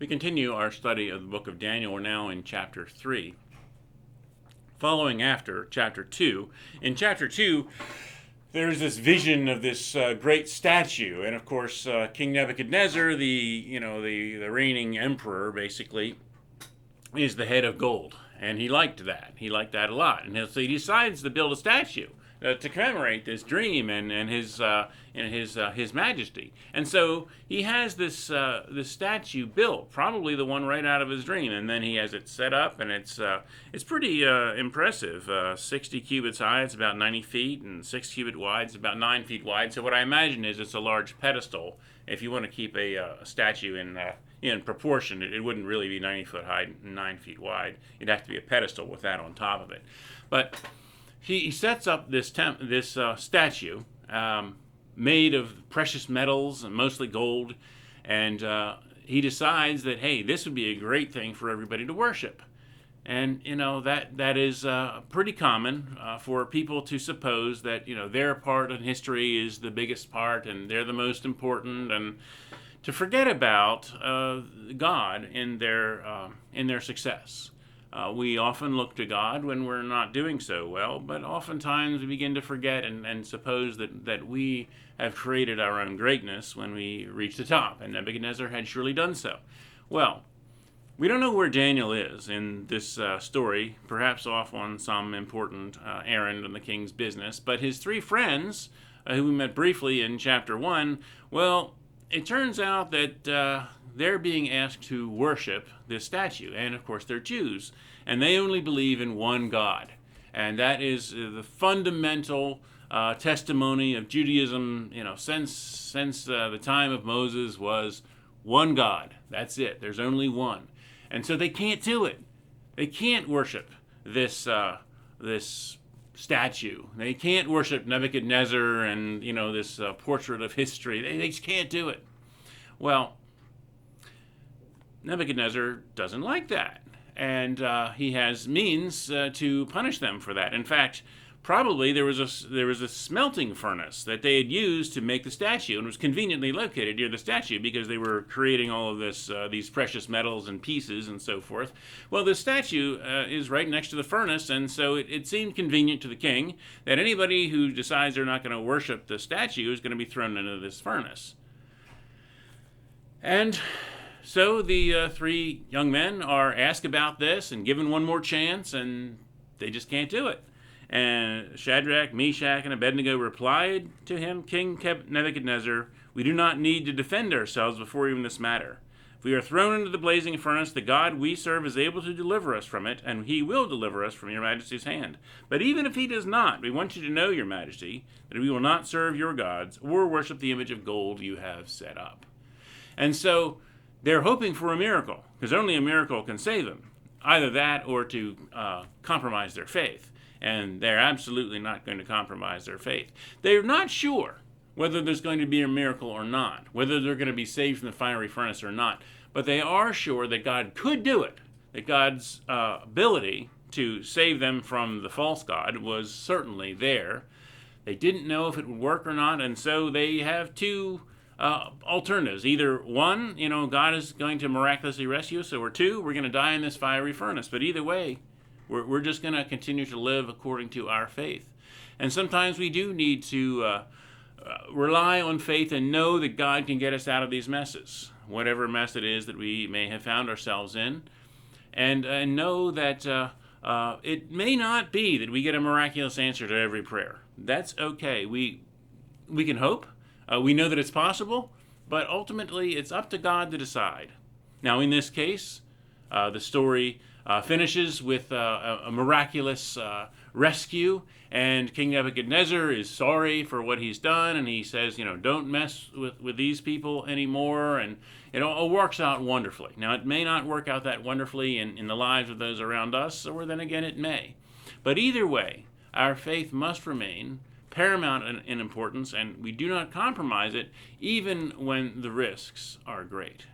We continue our study of the book of Daniel. We're now in chapter 3. Following after chapter 2. In chapter 2, there's this vision of this great statue. And of course, King Nebuchadnezzar, the reigning emperor, basically, is the head of gold. And he liked that. He liked that a lot. And so he decides to build a statue to commemorate this dream and his majesty. And so he has this statue built, probably the one right out of his dream. And then he has it set up, and it's pretty impressive. 60 cubits high, it's about 90 feet, and 6 cubit wide, it's about 9 feet wide. So what I imagine is it's a large pedestal. If you want to keep a statue in proportion, it wouldn't really be 90 foot high and 9 feet wide. It'd have to be a pedestal with that on top of it. But he sets up this statue made of precious metals and mostly gold, and he decides that, hey, this would be a great thing for everybody to worship. And that is pretty common for people to suppose that their part in history is the biggest part and they're the most important, and to forget about God in their success. We often look to God when we're not doing so well, but oftentimes we begin to forget and suppose that we have created our own greatness when we reach the top, and Nebuchadnezzar had surely done so. Well, we don't know where Daniel is in this story, perhaps off on some important errand in the king's business, but his three friends, who we met briefly in chapter 1, well, it turns out that they're being asked to worship this statue, and of course they're Jews, and they only believe in one God, and that is the fundamental testimony of Judaism, since the time of Moses, was one God. That's it. There's only one, and so they can't do it. They can't worship this statue. They can't worship Nebuchadnezzar and this portrait of history. They just can't do it. Well, Nebuchadnezzar doesn't like that, and he has means to punish them for that. In fact, probably there was a smelting furnace that they had used to make the statue, and it was conveniently located near the statue because they were creating all of these precious metals and pieces and so forth. Well, the statue is right next to the furnace, and so it seemed convenient to the king that anybody who decides they're not going to worship the statue is going to be thrown into this furnace. And so the three young men are asked about this and given one more chance, and they just can't do it. And Shadrach, Meshach, and Abednego replied to him, King Nebuchadnezzar, we do not need to defend ourselves before even this matter. If we are thrown into the blazing furnace, the God we serve is able to deliver us from it, and he will deliver us from your majesty's hand. But even if he does not, we want you to know, your majesty, that we will not serve your gods or worship the image of gold you have set up. And so they're hoping for a miracle, because only a miracle can save them. Either that or to compromise their faith. And they're absolutely not going to compromise their faith. They're not sure whether there's going to be a miracle or not, whether they're going to be saved from the fiery furnace or not. But they are sure that God could do it, that God's ability to save them from the false god was certainly there. They didn't know if it would work or not, and so they have two alternatives. Either one, God is going to miraculously rescue us, or two, we're going to die in this fiery furnace. But either way, we're just going to continue to live according to our faith. And sometimes we do need to rely on faith and know that God can get us out of these messes, whatever mess it is that we may have found ourselves in, and know that it may not be that we get a miraculous answer to every prayer. That's okay. We can hope. We know that it's possible, but ultimately it's up to God to decide. Now, in this case, the story finishes with a miraculous rescue, and King Nebuchadnezzar is sorry for what he's done, and he says, don't mess with these people anymore, and it all works out wonderfully. Now, it may not work out that wonderfully in the lives of those around us, or then again it may. But either way, our faith must remain paramount in importance, and we do not compromise it even when the risks are great.